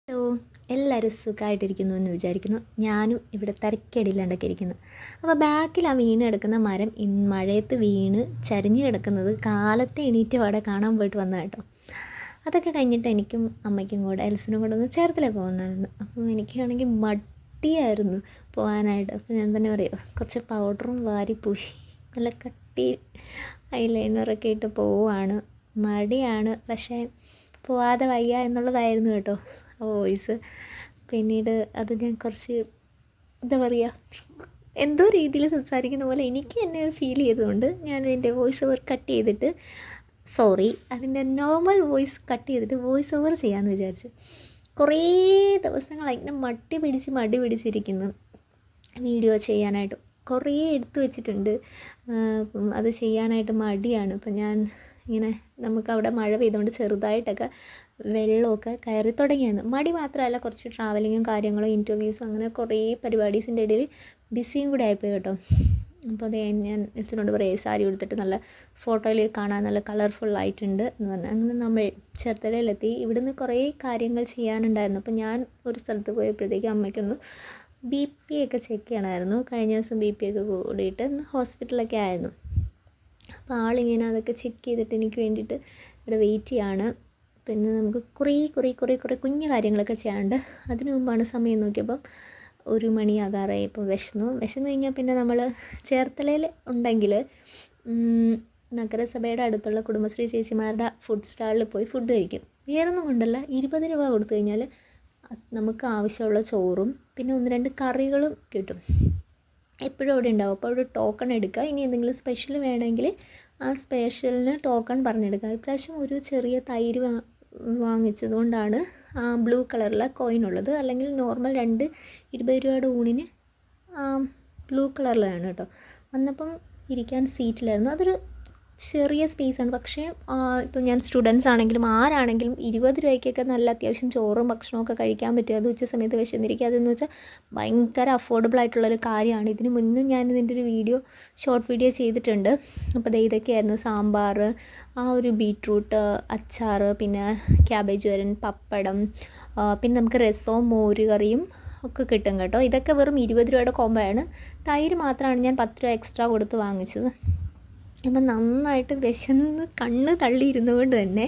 Hello, എല്ലാവരും സുഖമായിട്ടിരിക്കുന്നു എന്ന് വിചാരിക്കുന്നു. ഞാനും ഇവിടെ തരക്കേടില്ലാണ്ടൊക്കെ ഇരിക്കുന്നു. അപ്പോൾ ബാക്കിൽ ആ വീണ് കിടക്കുന്ന മരം മഴയത്ത് വീണ് ചരിഞ്ഞ് കിടക്കുന്നത് കാലത്തെ എണീറ്റ് പാടെ കാണാൻ പോയിട്ട് വന്ന കേട്ടോ. അതൊക്കെ കഴിഞ്ഞിട്ട് എനിക്കും അമ്മയ്ക്കും കൂടെ എൽസിനും കൂടെ ഒന്ന് ചേർത്തലേ പോകുന്നായിരുന്നു. അപ്പം എനിക്കാണെങ്കിൽ മടിയായിരുന്നു പോകാനായിട്ട്. അപ്പോൾ ഞാൻ തന്നെ പറയുക, കുറച്ച് പൗഡറും വാരി പൂശി നല്ല കട്ടി ഐലൈനറൊക്കെ ഇട്ട് പോവുകയാണ്. മടിയാണ്, പക്ഷേ പോവാതെ വയ്യ എന്നുള്ളതായിരുന്നു കേട്ടോ വോയിസ്. പിന്നീട് അത് ഞാൻ കുറച്ച് എന്താ പറയുക, എന്തോ രീതിയിൽ സംസാരിക്കുന്ന പോലെ എനിക്ക് തന്നെ ഫീൽ ചെയ്തുകൊണ്ട് ഞാൻ എൻ്റെ വോയിസ് ഓവർ കട്ട് ചെയ്തിട്ട് അതിൻ്റെ നോർമൽ വോയിസ് കട്ട് ചെയ്തിട്ട് വോയിസ് ഓവർ ചെയ്യാമെന്ന് വിചാരിച്ചു. കുറേ ദിവസങ്ങളായി ഇങ്ങനെ മടി പിടിച്ചിരിക്കുന്നു വീഡിയോ ചെയ്യാനായിട്ട്. കുറേ എടുത്തു വെച്ചിട്ടുണ്ട്, അത് ചെയ്യാനായിട്ട് മടിയാണ്. അപ്പം ഞാൻ ഇങ്ങനെ നമുക്കവിടെ മഴ പെയ്തുകൊണ്ട് ചെറുതായിട്ടൊക്കെ വെള്ളമൊക്കെ കയറി തുടങ്ങിയായിരുന്നു. മടി മാത്രമല്ല, കുറച്ച് ട്രാവലിങ്ങും കാര്യങ്ങളും ഇൻ്റർവ്യൂസും അങ്ങനെ കുറേ പരിപാടീസിൻ്റെ ഇടയിൽ ബിസിയും കൂടെ ആയിപ്പോയി കേട്ടോ. അപ്പോൾ അത് ഞാൻ മിസ്സിനോട് പറയും, സാരി ഉടുത്തിട്ട് നല്ല ഫോട്ടോയിൽ കാണാൻ നല്ല കളർഫുള്ളായിട്ടുണ്ട് എന്ന് പറഞ്ഞു. അങ്ങനെ നമ്മൾ ചേർത്തലയിലെത്തി. ഇവിടുന്ന് കുറേ കാര്യങ്ങൾ ചെയ്യാനുണ്ടായിരുന്നു. അപ്പോൾ ഞാൻ ഒരു സ്ഥലത്ത് പോയപ്പോഴത്തേക്കും അമ്മയ്ക്കൊന്ന് BP ഒക്കെ ചെക്ക് ചെയ്യണമായിരുന്നു. കഴിഞ്ഞ ദിവസം BP ഒക്കെ കൂടിയിട്ട് ഹോസ്പിറ്റലൊക്കെ ആയിരുന്നു. അപ്പോൾ ആളിങ്ങനെ അതൊക്കെ ചെക്ക് ചെയ്തിട്ട് എനിക്ക് വേണ്ടിയിട്ട് ഇവിടെ വെയിറ്റ് ചെയ്യാണ്. പിന്നെ നമുക്ക് കുറേ കുഞ്ഞു കാര്യങ്ങളൊക്കെ ചെയ്യാനുണ്ട്. അതിനു മുമ്പാണ് സമയം നോക്കിയപ്പം 1 മണിയാകാറായി. ഇപ്പോൾ വിശന്നു കഴിഞ്ഞാൽ പിന്നെ നമ്മൾ ചേർത്തലയിൽ ഉണ്ടെങ്കിൽ നഗരസഭയുടെ അടുത്തുള്ള കുടുംബശ്രീ ചേച്ചിമാരുടെ ഫുഡ് സ്റ്റാളിൽ പോയി ഫുഡ് കഴിക്കും. വേറൊന്നും കൊണ്ടല്ല, 20 രൂപ കൊടുത്തു കഴിഞ്ഞാൽ നമുക്ക് ആവശ്യമുള്ള ചോറും പിന്നെ 1-2 കറികളും കിട്ടും. എപ്പോഴും അവിടെ ഉണ്ടാവും. അപ്പോൾ അവിടെ ടോക്കൺ എടുക്കുക. ഇനി എന്തെങ്കിലും സ്പെഷ്യൽ വേണമെങ്കിൽ ആ സ്പെഷ്യലിന് ടോക്കൺ പറഞ്ഞെടുക്കുക. ഇപ്രാവശ്യം ഒരു ചെറിയ തൈര് വാങ്ങിച്ചതുകൊണ്ടാണ് ബ്ലൂ കളറിലെ കോയിൻ ഉള്ളത്. അല്ലെങ്കിൽ നോർമൽ 2 20 രൂപയുടെ ഊണിന് ബ്ലൂ കളറിലാണ് കേട്ടോ. വന്നപ്പം ഇരിക്കാൻ സീറ്റിലായിരുന്നു. അതൊരു ചെറിയ സ്പേസാണ്. പക്ഷേ ഇപ്പം ഞാൻ സ്റ്റുഡൻസ് ആണെങ്കിലും ആരാണെങ്കിലും 20 രൂപയ്ക്കൊക്കെ നല്ല അത്യാവശ്യം ചോറും ഭക്ഷണമൊക്കെ കഴിക്കാൻ പറ്റുക. അത് ഉച്ച സമയത്ത് വിശന്നിരിക്കുക, അതെന്ന് വെച്ചാൽ ഭയങ്കര അഫോർഡബിൾ ആയിട്ടുള്ളൊരു കാര്യമാണ്. ഇതിന് മുന്നും ഞാൻ ഇതിൻ്റെ ഒരു ഷോർട്ട് വീഡിയോ ചെയ്തിട്ടുണ്ട്. അപ്പോൾ ഇതൊക്കെയായിരുന്നു സാമ്പാർ, ഒരു ബീട്രൂട്ട് അച്ചാർ, പിന്നെ ക്യാബേജ് തോരൻ, പപ്പടം, പിന്നെ നമുക്ക് രസവും മോരുകറിയും ഒക്കെ കിട്ടും കേട്ടോ. ഇതൊക്കെ വെറും 20 രൂപയുടെ കോംബോയാണ്. തൈര് മാത്രമാണ് ഞാൻ 10 രൂപ എക്സ്ട്രാ കൊടുത്ത് വാങ്ങിച്ചത്. അപ്പം നന്നായിട്ട് വിശന്ന് കണ്ണ് തള്ളിയിരുന്നുകൊണ്ട് തന്നെ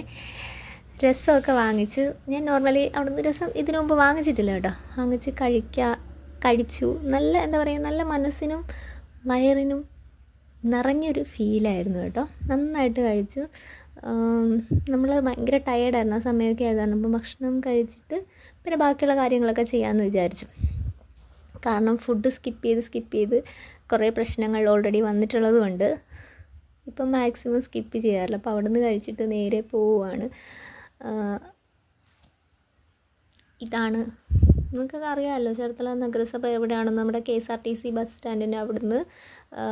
രസമൊക്കെ വാങ്ങിച്ചു. ഞാൻ നോർമലി അവിടുന്ന് രസം ഇതിനു മുമ്പ് വാങ്ങിച്ചിട്ടില്ല കേട്ടോ. വാങ്ങിച്ച് കഴിച്ചു. നല്ല എന്താ പറയുക, നല്ല മനസ്സിനും വയറിനും നിറഞ്ഞൊരു ഫീലായിരുന്നു കേട്ടോ. നന്നായിട്ട് കഴിച്ചു. നമ്മൾ ഭയങ്കര ടയേർഡായിരുന്നു ആ സമയമൊക്കെ ആയതാണ്. അപ്പം ഭക്ഷണം കഴിച്ചിട്ട് പിന്നെ ബാക്കിയുള്ള കാര്യങ്ങളൊക്കെ ചെയ്യാമെന്ന് വിചാരിച്ചു. കാരണം ഫുഡ് സ്കിപ്പ് ചെയ്ത് കുറേ പ്രശ്നങ്ങൾ ഓൾറെഡി വന്നിട്ടുള്ളത് കൊണ്ട് ഇപ്പം മാക്സിമം സ്കിപ്പ് ചെയ്യാറില്ല. അപ്പോൾ അവിടെ നിന്ന് കഴിച്ചിട്ട് നേരെ പോവുകയാണ്. ഇതാണ്, നിങ്ങൾക്കൊക്കെ അറിയാമല്ലോ ചേർത്തല നഗരസഭ എവിടെയാണെന്ന്. നമ്മുടെ KSRTC ബസ് സ്റ്റാൻഡിൻ്റെ അവിടുന്ന്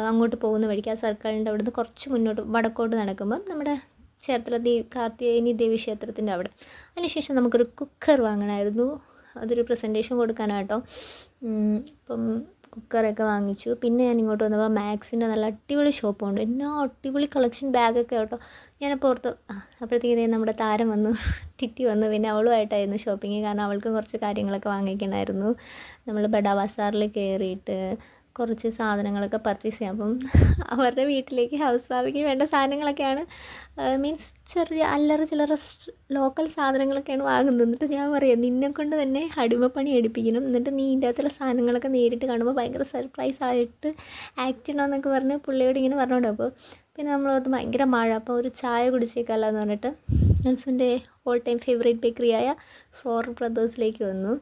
അങ്ങോട്ട് പോകുന്ന വഴിക്ക് ആ സർക്കിളിൻ്റെ അവിടുന്ന് കുറച്ച് മുന്നോട്ട് വടക്കോട്ട് നടക്കുമ്പം നമ്മുടെ ചേർത്തല കാർത്തികേയനി ദേവി ക്ഷേത്രത്തിൻ്റെ അവിടെ. അതിനുശേഷം നമുക്കൊരു കുക്കർ വാങ്ങണമായിരുന്നു. അതൊരു പ്രസൻറ്റേഷൻ കൊടുക്കാനാട്ടോ. അപ്പം കുക്കറൊക്കെ വാങ്ങിച്ചു. പിന്നെ ഞാൻ ഇങ്ങോട്ട് വന്നപ്പോൾ മാക്സിൻ്റെ നല്ല അടിപൊളി ഷോപ്പുണ്ട്. എന്നാ അടിപൊളി കളക്ഷൻ ബാഗൊക്കെ കേട്ടോ. ഞാനപ്പോൾ ഓർത്ത് അപ്പോഴത്തേക്ക് നമ്മുടെ താരം വന്നു, ടിറ്റി വന്നു. പിന്നെ അവളുമായിട്ടായിരുന്നു ഷോപ്പിങ്. കാരണം അവൾക്ക് കുറച്ച് കാര്യങ്ങളൊക്കെ വാങ്ങിക്കണമായിരുന്നു. നമ്മൾ ബഡാ ബസാറിൽ കയറിയിട്ട് കുറച്ച് സാധനങ്ങളൊക്കെ പർച്ചേസ് ചെയ്യാം. അപ്പം അവരുടെ വീട്ടിലേക്ക് ഹൗസ് വാമിങ്ങിന് വേണ്ട സാധനങ്ങളൊക്കെയാണ്, മീൻസ് ചെറിയ അല്ലറ ചില്ലറ ലോക്കൽ സാധനങ്ങളൊക്കെയാണ് വാങ്ങുന്നത്. എന്നിട്ട് ഞാൻ പറയാം, നിന്നെക്കൊണ്ട് തന്നെ അടിമപ്പണി എടുപ്പിക്കണം, എന്നിട്ട് നീ ഇതിൻ്റെ അകത്തുള്ള സാധനങ്ങളൊക്കെ നേരിട്ട് കാണുമ്പോൾ ഭയങ്കര സർപ്രൈസ് ആയിട്ട് ആക്ട് ചെയ്യണമെന്നൊക്കെ പറഞ്ഞ് പുള്ളിയോട് ഇങ്ങനെ പറഞ്ഞോണ്ട്. അപ്പോൾ പിന്നെ നമ്മളത് ഭയങ്കര മഴ, അപ്പോൾ ഒരു ചായ കുടിച്ചേക്കല്ല എന്ന് പറഞ്ഞിട്ട് എൽസിൻ്റെ ഓൾ ടൈം ഫേവറേറ്റ് ബേക്കറിയായ ഫോർ ബ്രദേഴ്സിലേക്ക് വന്നു.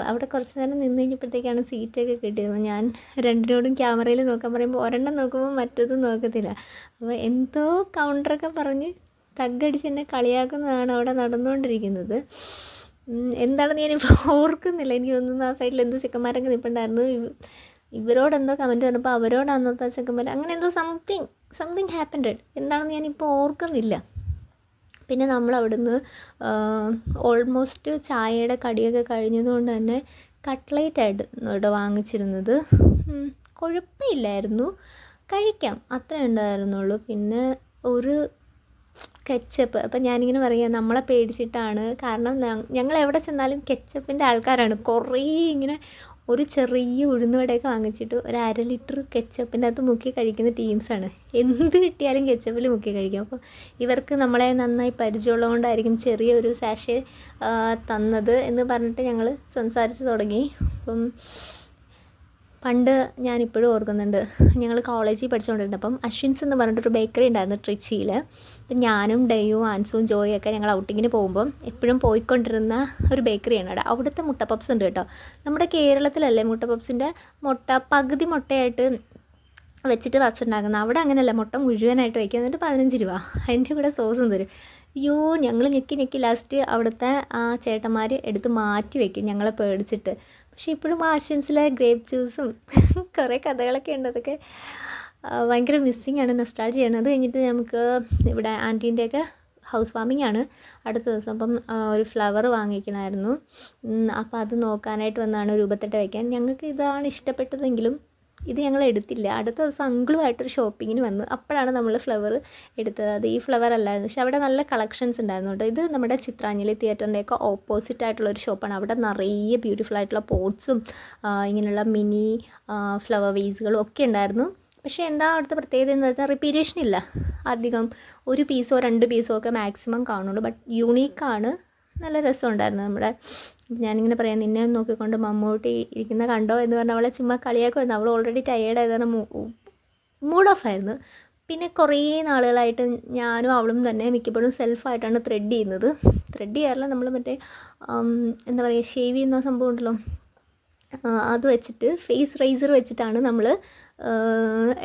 അവിടെ കുറച്ച് നേരം നിന്ന് കഴിഞ്ഞപ്പോഴത്തേക്കാണ് സീറ്റൊക്കെ കിട്ടിയത്. ഞാൻ രണ്ടിനോടും ക്യാമറയിൽ നോക്കാൻ പറയുമ്പോൾ ഒരെണ്ണം നോക്കുമ്പോൾ മറ്റൊന്നും നോക്കത്തില്ല. അപ്പോൾ എന്തോ കൗണ്ടറൊക്കെ പറഞ്ഞ് തഗ്ഗടിച്ച് എന്നെ കളിയാക്കുന്നതാണ് അവിടെ നടന്നുകൊണ്ടിരിക്കുന്നത്. എന്താണെന്ന് ഞാനിപ്പോൾ ഓർക്കുന്നില്ല. എനിക്ക് തോന്നുന്നു ആ സൈഡിൽ എന്തോ ചെക്കന്മാരൊക്കെ നിൽപ്പുണ്ടായിരുന്നു. ഇവരോടെന്തോ കമൻറ്റ് പറഞ്ഞപ്പോൾ അവരോടാണെന്നോ ചെക്കന്മാർ, അങ്ങനെ എന്തോ സംതിങ് ഹാപ്പൻഡ്. എന്താണെന്ന് ഞാനിപ്പോൾ ഓർക്കുന്നില്ല. പിന്നെ നമ്മൾ അവിടുന്ന് ഓൾമോസ്റ്റ് ചായയുടെ കടിയൊക്കെ കഴിഞ്ഞതുകൊണ്ട് തന്നെ കട്ട്ലേറ്റായിട്ട് ഇവിടെ വാങ്ങിച്ചിരുന്നത്. കുഴപ്പമില്ലായിരുന്നു, കഴിക്കാം, അത്രേ ഉണ്ടായിരുന്നുള്ളൂ. പിന്നെ ഒരു കെച്ചപ്പ്. അപ്പം ഞാനിങ്ങനെ പറയുക നമ്മളെ പേടിച്ചിട്ടാണ്. കാരണം ഞങ്ങൾ എവിടെ ചെന്നാലും കെച്ചപ്പിൻ്റെ ആൾക്കാരാണ്. കുറേ ഇങ്ങനെ ഒരു ചെറിയ ഉഴുന്നുവടയൊക്കെ വാങ്ങിച്ചിട്ട് ഒരു 1/2 ലിറ്റർ കെച്ചപ്പിൻ്റെ അകത്ത് മുക്കി കഴിക്കുന്ന ടീംസാണ്. എന്ത് കിട്ടിയാലും കെച്ചപ്പിൽ മുക്കി കഴിക്കും. അപ്പോൾ ഇവർക്ക് നമ്മളെ നന്നായി പരിചയമുള്ളതുകൊണ്ടായിരിക്കും ചെറിയൊരു സാഷേ തന്നത് എന്ന് പറഞ്ഞിട്ട് ഞങ്ങൾ സംസാരിച്ച് തുടങ്ങി. അപ്പം പണ്ട് ഞാനിപ്പോഴും ഓർക്കുന്നുണ്ട്, ഞങ്ങൾ കോളേജിൽ പഠിച്ചുകൊണ്ടിരുന്നപ്പം അശ്വിൻസ് എന്ന് പറഞ്ഞിട്ടൊരു ബേക്കറി ഉണ്ടായിരുന്നു ട്രിച്ചിയിൽ. അപ്പം ഞാനും ഡെയ്യും ആൻസും ജോയും ഒക്കെ ഞങ്ങൾ ഔട്ടിങ്ങിന് പോകുമ്പം എപ്പോഴും പോയിക്കൊണ്ടിരുന്ന ഒരു ബേക്കറിയാണ് അവിടെ. അവിടുത്തെ മുട്ട പപ്സ് ഉണ്ട് കേട്ടോ. നമ്മുടെ കേരളത്തിലല്ലേ മുട്ട പപ്സിൻ്റെ പകുതി മുട്ടയായിട്ട് വെച്ചിട്ട് പപ്സ് ഉണ്ടാക്കുന്നത്. അവിടെ അങ്ങനെയല്ല, മുട്ട മുഴുവനായിട്ട് വയ്ക്കുക, എന്നിട്ട് 15 രൂപ. അതിൻ്റെ കൂടെ സോസും തരും. അയ്യോ, ഞങ്ങൾ ഞെക്കി ലാസ്റ്റ് അവിടുത്തെ ആ ചേട്ടന്മാർ എടുത്ത് മാറ്റി വയ്ക്കും ഞങ്ങളെ പേടിച്ചിട്ട്. പക്ഷേ ഇപ്പോഴും ആ അശ്വിൻസിലെ ഗ്രേപ്പ് ജ്യൂസും കുറേ കഥകളൊക്കെ ഉണ്ട്. അതൊക്കെ ഭയങ്കര മിസ്സിങ് ആണ്, നൊസ്റ്റാൾജിയാണ്. അത് കഴിഞ്ഞിട്ട് നമുക്ക് ഇവിടെ ആൻറ്റീൻ്റെയൊക്കെ ഹൗസ് വാമിംഗ് ആണ് അടുത്ത ദിവസം. അപ്പം ഒരു ഫ്ലവർ വാങ്ങിക്കണമായിരുന്നു. അപ്പോൾ അത് നോക്കാനായിട്ട് വന്നാണ് രൂപത്തിട്ട് വയ്ക്കാൻ. ഞങ്ങൾക്ക് ഇതാണ് ഇഷ്ടപ്പെട്ടതെങ്കിലും ഇത് ഞങ്ങൾ എടുത്തില്ല. അടുത്ത ദിവസം അങ്കിളുമായിട്ടൊരു ഷോപ്പിങ്ങിന് വന്നു. അപ്പോഴാണ് നമ്മൾ ഫ്ലവർ എടുത്തത്. അത് ഈ ഫ്ലവർ അല്ലായിരുന്നു, പക്ഷേ അവിടെ നല്ല കളക്ഷൻസ് ഉണ്ടായിരുന്നു കേട്ടോ. ഇത് നമ്മുടെ ചിത്രാഞ്ജലി തിയേറ്ററിൻ്റെയൊക്കെ ഓപ്പോസിറ്റ് ആയിട്ടുള്ളൊരു ഷോപ്പാണ്. അവിടെ നിറയെ ബ്യൂട്ടിഫുൾ ആയിട്ടുള്ള പോട്ട്സും ഇങ്ങനെയുള്ള മിനി ഫ്ലവർ വേസുകളും ഒക്കെ ഉണ്ടായിരുന്നു. പക്ഷേ എന്താ അവിടുത്തെ പ്രത്യേകത എന്ന് വെച്ചാൽ റിപ്പീറ്റേഷൻ ഇല്ല. അധികം ഒരു പീസോ 2 പീസോ ഒക്കെ മാക്സിമം കാണുള്ളൂ. ബട്ട് യൂണീക്കാണ്. നല്ല രസമുണ്ടായിരുന്നു. നമ്മുടെ ഞാനിങ്ങനെ പറയാം, നിന്നെ നോക്കിക്കൊണ്ട് മമ്മൂട്ടി ഇരിക്കുന്ന കണ്ടോ എന്ന് പറഞ്ഞാൽ അവളെ ചുമ്മാ കളിയാക്കുമായിരുന്നു. അവൾ ഓൾറെഡി ടയേർഡായതാണ്, മൂഡ് ഓഫ് ആയിരുന്നു. പിന്നെ കുറേ നാളുകളായിട്ട് ഞാനും അവളും തന്നെ മിക്കപ്പോഴും സെൽഫായിട്ടാണ് ത്രെഡ് ചെയ്യുന്നത്. ത്രെഡ് ചെയ്യാറില്ല, നമ്മൾ മറ്റേ എന്താ പറയുക, ഷേവ് ചെയ്യുന്ന സംഭവം ഉണ്ടല്ലോ, അത് വെച്ചിട്ട് ഫേസ് റൈസർ വെച്ചിട്ടാണ് നമ്മൾ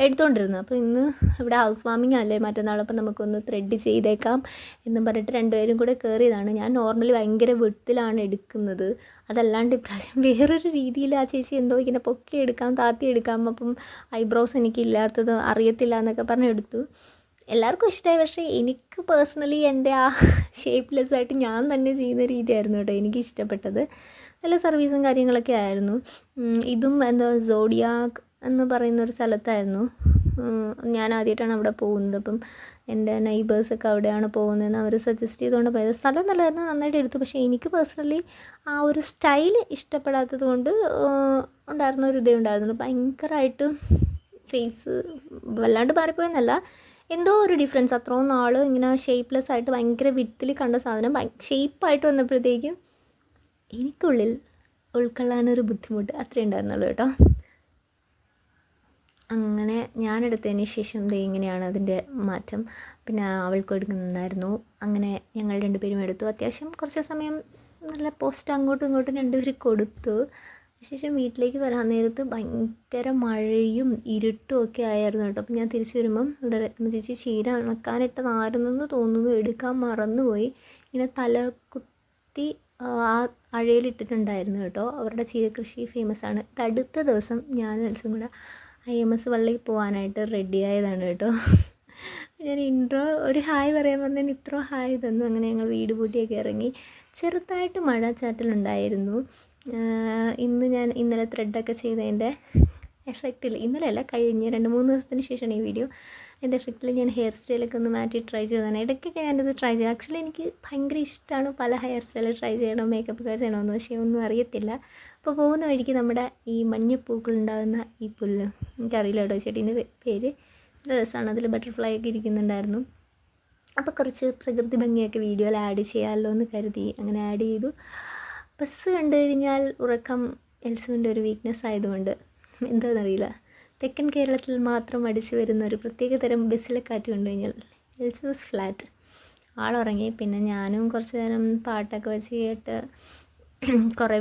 എടുത്തുകൊണ്ടിരുന്നത്. അപ്പോൾ ഇന്ന് ഇവിടെ ഹൗസ് വാമിംഗ് അല്ലേ മറ്റന്നാൾ, അപ്പോൾ നമുക്കൊന്ന് ത്രെഡ് ചെയ്തേക്കാം എന്നും പറഞ്ഞിട്ട് രണ്ടുപേരും കൂടെ കയറിയതാണ്. ഞാൻ നോർമലി ഭയങ്കര വിട്ടിലാണ് എടുക്കുന്നത്. അതല്ലാണ്ട് ഇപ്രാവശ്യം വേറൊരു രീതിയിൽ ആ ചേച്ചി എന്തോ ഇങ്ങനെ പൊക്കി എടുക്കാം താത്തി എടുക്കാം, അപ്പം ഐബ്രോസ് എനിക്കില്ലാത്തത് അറിയത്തില്ല എന്നൊക്കെ പറഞ്ഞ് എടുത്തു. എല്ലാവർക്കും ഇഷ്ടമായി. പക്ഷേ എനിക്ക് പേഴ്സണലി എൻ്റെ ആ ഷേപ്പ്ലെസ് ആയിട്ട് ഞാൻ തന്നെ ചെയ്യുന്ന രീതിയായിരുന്നു കേട്ടോ എനിക്ക് ഇഷ്ടപ്പെട്ടത്. നല്ല സർവീസും കാര്യങ്ങളൊക്കെ ആയിരുന്നു. ഇതും എന്താ സോഡിയാക്ക് എന്ന് പറയുന്നൊരു സ്ഥലത്തായിരുന്നു. ഞാൻ ആദ്യമായിട്ടാണ് അവിടെ പോകുന്നത്. അപ്പം എൻ്റെ നെയ്ബേഴ്സൊക്കെ അവിടെയാണ് പോകുന്നതെന്ന് അവർ സജസ്റ്റ് ചെയ്തുകൊണ്ട് പോയത്. സ്ഥലം നല്ലതായിരുന്നു, നന്നായിട്ട് എടുത്തു. പക്ഷേ എനിക്ക് പേഴ്സണലി ആ ഒരു സ്റ്റൈൽ ഇഷ്ടപ്പെടാത്തത് കൊണ്ട് ഉണ്ടായിരുന്ന ഒരു ഇതേ ഉണ്ടായിരുന്നു. ഭയങ്കരമായിട്ട് ഫേസ് വല്ലാണ്ട് മാറിപ്പോയെന്നല്ല, എന്തോ ഒരു ഡിഫറൻസ്. അത്രയും നാൾ ഇങ്ങനെ ഷേപ്പ്ലെസ് ആയിട്ട് ഭയങ്കര വിത്തിൽ കണ്ട സാധനം ഷേപ്പായിട്ട് വന്നപ്പോഴത്തേക്കും എനിക്കുള്ളിൽ ഉൾക്കൊള്ളാനൊരു ബുദ്ധിമുട്ട് അത്രേ ഉണ്ടായിരുന്നുള്ളൂ കേട്ടോ. അങ്ങനെ ഞാനെടുത്തതിന് ശേഷം ഇങ്ങനെയാണ് അതിൻ്റെ മാറ്റം. പിന്നെ അവൾക്ക് എടുക്കുന്നുണ്ടായിരുന്നു. അങ്ങനെ ഞങ്ങൾ രണ്ടുപേരും എടുത്തു. അത്യാവശ്യം കുറച്ച് സമയം നല്ല പോസ്റ്റ് അങ്ങോട്ടും ഇങ്ങോട്ടും രണ്ടുപേരും കൊടുത്തു. ശേഷം വീട്ടിലേക്ക് വരാൻ നേരത്ത് ഭയങ്കര മഴയും ഇരുട്ടും ഒക്കെ ആയിരുന്നു കേട്ടോ. അപ്പോൾ ഞാൻ തിരിച്ചു വരുമ്പം ഇവിടെ രത്ന ചേച്ചി ചീര ഉണക്കാനിട്ടതായിരുന്നെന്ന് തോന്നുന്നു, എടുക്കാൻ മറന്നുപോയി. ഇങ്ങനെ തലകുത്തി ആ അഴയിലിട്ടിട്ടുണ്ടായിരുന്നു കേട്ടോ. അവരുടെ ചീര കൃഷി ഫേമസ് ആണ്. അടുത്ത ദിവസം ഞാനും എൽസും കൂടെ IMS വള്ളിയിൽ പോകാനായിട്ട് റെഡിയായതാണ് കേട്ടോ. ഞാൻ ഇൻട്രോ ഒരു ഹായ് പറയാൻ പറഞ്ഞാൽ ഇത്ര ഹായ് തന്നു. അങ്ങനെ ഞങ്ങൾ വീട് പൂട്ടിയൊക്കെ ഇറങ്ങി. ചെറുതായിട്ട് മഴ ചാറ്റലുണ്ടായിരുന്നു. ഇന്നലെ ത്രെഡൊക്കെ ചെയ്തതിൻ്റെ എഫക്റ്റിൽ, ഇന്നലെ അല്ല കഴിഞ്ഞ 2-3 ദിവസത്തിന് ശേഷമാണ് ഈ വീഡിയോ. എൻ്റെ എഫക്റ്റിൽ ഞാൻ ഹെയർ സ്റ്റൈലൊക്കെ ഒന്ന് മാറ്റി ട്രൈ ചെയ്തതാണ്. ഇടയ്ക്കൊക്കെ ഞാനിത് ട്രൈ ചെയ്യും. ആക്ച്വലി എനിക്ക് ഭയങ്കര ഇഷ്ടമാണ് പല ഹെയർ സ്റ്റൈൽ ട്രൈ ചെയ്യണം, മേക്കപ്പ് ഒക്കെ ചെയ്യണമെന്ന്. പക്ഷേ ഒന്നും അറിയത്തില്ല. അപ്പോൾ പോകുന്ന വഴിക്ക് നമ്മുടെ ഈ മഞ്ഞപ്പൂക്കളുണ്ടാകുന്ന ഈ പുല്ല്, എനിക്കറിയില്ല കേട്ടോ ചെടീൻ്റെ പേര്, നല്ല രസമാണ്. അതിൽ ബട്ടർഫ്ലൈ ഒക്കെ ഇരിക്കുന്നുണ്ടായിരുന്നു. അപ്പോൾ കുറച്ച് പ്രകൃതി ഭംഗിയൊക്കെ വീഡിയോയിൽ ആഡ് ചെയ്യാമല്ലോ എന്ന് കരുതി അങ്ങനെ ആഡ് ചെയ്തു. ബസ് കണ്ടു കഴിഞ്ഞാൽ ഉറക്കം എൽസുവിൻ്റെ ഒരു വീക്ക്നെസ് ആയതുകൊണ്ട് എന്താണെന്നറിയില്ല, തെക്കൻ കേരളത്തിൽ മാത്രം അടിച്ചു വരുന്ന ഒരു പ്രത്യേക തരം ബസ്സിലെ കാറ്റ് കണ്ടു കഴിഞ്ഞാൽ എൽസ് വാസ് ഫ്ലാറ്റ്. ആളുറങ്ങി. പിന്നെ ഞാനും കുറച്ച് നേരം പാട്ടൊക്കെ വെച്ച് കേട്ട് കുറേ.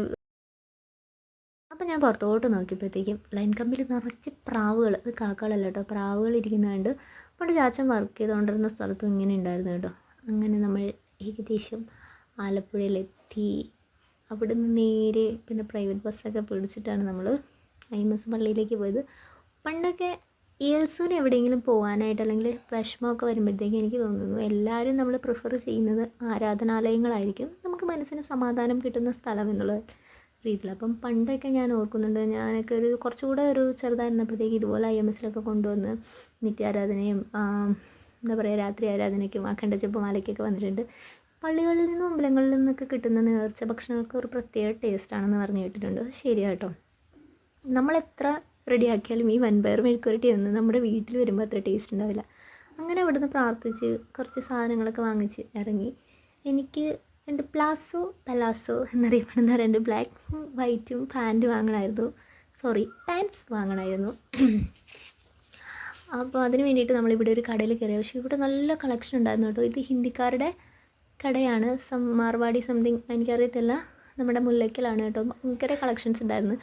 അപ്പം ഞാൻ പുറത്തോട്ട് നോക്കിയപ്പോഴത്തേക്കും ലൈൻ കമ്പിൽ നിറച്ച് പ്രാവുകൾ, അത് കാക്കകളല്ല കേട്ടോ, പ്രാവുകൾ ഇരിക്കുന്നതുകൊണ്ട്. അപ്പോൾ ചാച്ചൻ വർക്ക് ചെയ്തുകൊണ്ടിരുന്ന സ്ഥലത്തും ഇങ്ങനെ ഉണ്ടായിരുന്നു കേട്ടോ. അങ്ങനെ നമ്മൾ ഏകദേശം ആലപ്പുഴയിലെത്തി. അവിടുന്ന് നേരെ പിന്നെ പ്രൈവറ്റ് ബസ്സൊക്കെ പിടിച്ചിട്ടാണ് നമ്മൾ IMS പള്ളിയിലേക്ക് പോയത്. പണ്ടൊക്കെ എൽസുവിന് എവിടെയെങ്കിലും പോകാനായിട്ട് അല്ലെങ്കിൽ വിഷമമൊക്കെ വരുമ്പോഴത്തേക്കും എനിക്ക് തോന്നുന്നു എല്ലാവരും നമ്മൾ പ്രിഫർ ചെയ്യുന്നത് ആരാധനാലയങ്ങളായിരിക്കും, നമുക്ക് മനസ്സിന് സമാധാനം കിട്ടുന്ന സ്ഥലം എന്നുള്ള രീതിയിൽ. അപ്പം പണ്ടൊക്കെ ഞാൻ ഓർക്കുന്നുണ്ട്, ഞാനൊക്കെ ഒരു കുറച്ചുകൂടെ ഒരു ചെറുതായിരുന്നപ്പോഴത്തേക്ക് ഇതുപോലെ IMSലൊക്കെ കൊണ്ടുവന്ന് നിത്യാരാധനയും എന്താ പറയുക, രാത്രി ആരാധനയ്ക്കും അഖണ്ഡ ജപമാലയ്ക്കൊക്കെ വന്നിട്ടുണ്ട്. പള്ളികളിൽ നിന്നും അമ്പലങ്ങളിൽ നിന്നൊക്കെ കിട്ടുന്ന നേർച്ച ഭക്ഷണങ്ങൾക്ക് ഒരു പ്രത്യേക ടേസ്റ്റാണെന്ന് പറഞ്ഞ് കേട്ടിട്ടുണ്ട്. ശരിയാട്ടോ, നമ്മളെത്ര റെഡിയാക്കിയാലും ഈ വൻപയർ മെഴുക്കുവരട്ടി ഒന്നും നമ്മുടെ വീട്ടിൽ വരുമ്പോൾ അത്ര ടേസ്റ്റ് ഉണ്ടാവില്ല. അങ്ങനെ ഇവിടുന്ന് പ്രാർത്ഥിച്ച് കുറച്ച് സാധനങ്ങളൊക്കെ വാങ്ങിച്ച് ഇറങ്ങി. എനിക്ക് 2 പലാസോ എന്നറിയപ്പെടുന്ന 2 ബ്ലാക്കും വൈറ്റും പാൻറ്റ് വാങ്ങണമായിരുന്നു. പാൻറ്റ്സ് വാങ്ങണമായിരുന്നു. അപ്പോൾ അതിന് വേണ്ടിയിട്ട് നമ്മളിവിടെ ഒരു കടയിൽ കയറി. പക്ഷേ ഇവിടെ നല്ല കളക്ഷൻ ഉണ്ടായിരുന്നു കേട്ടോ. ഇത് ഹിന്ദിക്കാരുടെ കടയാണ്, മാർവാടി സംതിങ്, എനിക്കറിയത്തില്ല. നമ്മുടെ മുല്ലയ്ക്കലാണ് കേട്ടോ. ഭയങ്കര കളക്ഷൻസ് ഉണ്ടായിരുന്നു.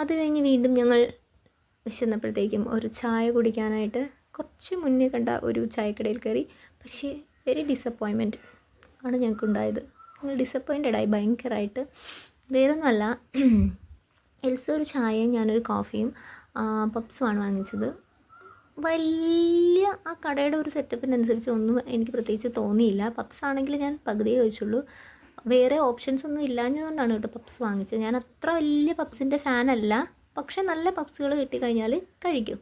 അത് കഴിഞ്ഞ് വീണ്ടും ഞങ്ങൾ വിശന്നപ്പോഴത്തേക്കും ഒരു ചായ കുടിക്കാനായിട്ട് കുറച്ച് മുന്നേ കണ്ട ഒരു ചായക്കടയിൽ കയറി. പക്ഷേ വെരി ഡിസപ്പോയിൻമെൻറ്റ് ആണ് ഞങ്ങൾക്കുണ്ടായത്. ഞങ്ങൾ ഡിസപ്പോയിൻറ്റഡായി ഭയങ്കരമായിട്ട്. വേറൊന്നുമല്ല, എൽസ ഒരു ചായയും ഞാനൊരു കോഫിയും പപ്സുമാണ് വാങ്ങിച്ചത്. വലിയ ആ കടയുടെ ഒരു സെറ്റപ്പിനനുസരിച്ച് ഒന്നും എനിക്ക് പ്രത്യേകിച്ച് തോന്നിയില്ല. പപ്സ് ആണെങ്കിൽ ഞാൻ പകുതിയേ കഴിച്ചുള്ളൂ. വേറെ ഓപ്ഷൻസ് ഒന്നും ഇല്ലാഞ്ഞതുകൊണ്ടാണ് കേട്ടോ പപ്സ് വാങ്ങിച്ചത്. ഞാൻ അത്ര വലിയ പപ്സിൻ്റെ ഫാനല്ല, പക്ഷെ നല്ല പപ്സുകൾ കിട്ടിക്കഴിഞ്ഞാൽ കഴിക്കും.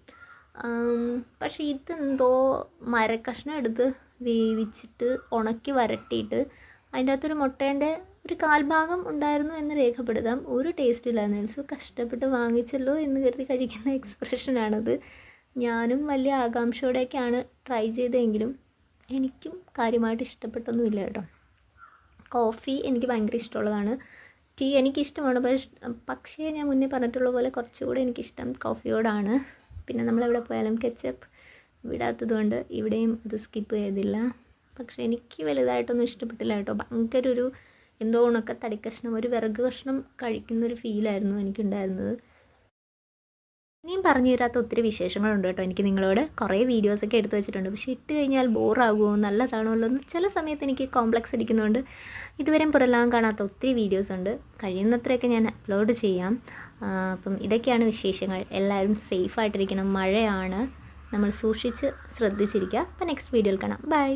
പക്ഷേ ഇതെന്തോ മരക്കഷ്ണം എടുത്ത് വേവിച്ചിട്ട് ഉണക്കി വരട്ടിയിട്ട് അതിൻ്റെ അകത്തൊരു മുട്ടേൻ്റെ ഒരു 1/4 ഭാഗം ഉണ്ടായിരുന്നു എന്ന് രേഖപ്പെടുത്താം. ഒരു ടേസ്റ്റും ഇല്ലായിരുന്നു. എൽസു കഷ്ടപ്പെട്ട് വാങ്ങിച്ചല്ലോ എന്ന് കരുതി കഴിക്കുന്ന എക്സ്പ്രഷനാണത്. ഞാനും വലിയ ആകാംക്ഷയോടെയൊക്കെയാണ് ട്രൈ ചെയ്തതെങ്കിലും എനിക്കും കാര്യമായിട്ട് ഇഷ്ടപ്പെട്ടൊന്നുമില്ല കേട്ടോ. കോഫി എനിക്ക് ഭയങ്കര ഇഷ്ടമുള്ളതാണ്, ടീ എനിക്കിഷ്ടമാണ്. പക്ഷേ ഞാൻ മുന്നേ പറഞ്ഞിട്ടുള്ള പോലെ കുറച്ചുകൂടെ എനിക്കിഷ്ടം കോഫിയോടാണ്. പിന്നെ നമ്മളെവിടെ പോയാലും കെച്ചപ്പ് വിടാത്തത് കൊണ്ട് ഇവിടെയും അത് സ്കിപ്പ് ചെയ്തില്ല. പക്ഷേ എനിക്ക് വലുതായിട്ടൊന്നും ഇഷ്ടപ്പെട്ടില്ല കേട്ടോ. ഭയങ്കര ഒരു എന്തോ ഉണക്ക തടിക്കഷ്ണം, ഒരു വിറക് കഷ്ണം കഴിക്കുന്നൊരു ഫീലായിരുന്നു എനിക്കുണ്ടായിരുന്നത്. ഇനിയും പറഞ്ഞു തരാത്ത ഒത്തിരി വിശേഷങ്ങളുണ്ട് കേട്ടോ എനിക്ക് നിങ്ങളോട്. കുറേ വീഡിയോസൊക്കെ എടുത്തു വെച്ചിട്ടുണ്ട്. പക്ഷേ ഇട്ട് കഴിഞ്ഞാൽ ബോറാകുമോ, നല്ലതാണല്ലോ എന്ന് ചില സമയത്ത് എനിക്ക് കോംപ്ലക്സ് അടിക്കുന്നതുകൊണ്ട് ഇതുവരെയും പുറലാൻ കാണാത്ത ഒത്തിരി വീഡിയോസ് ഉണ്ട്. കഴിയുന്നത്രയൊക്കെ ഞാൻ അപ്ലോഡ് ചെയ്യാം. അപ്പം ഇതൊക്കെയാണ് വിശേഷങ്ങൾ. എല്ലാവരും സേഫായിട്ടിരിക്കണം. മഴയാണ്, നമ്മൾ സൂക്ഷിച്ച് ശ്രദ്ധിച്ചിരിക്കുക. അപ്പോൾ നെക്സ്റ്റ് വീഡിയോയിൽ കാണാം. ബൈ.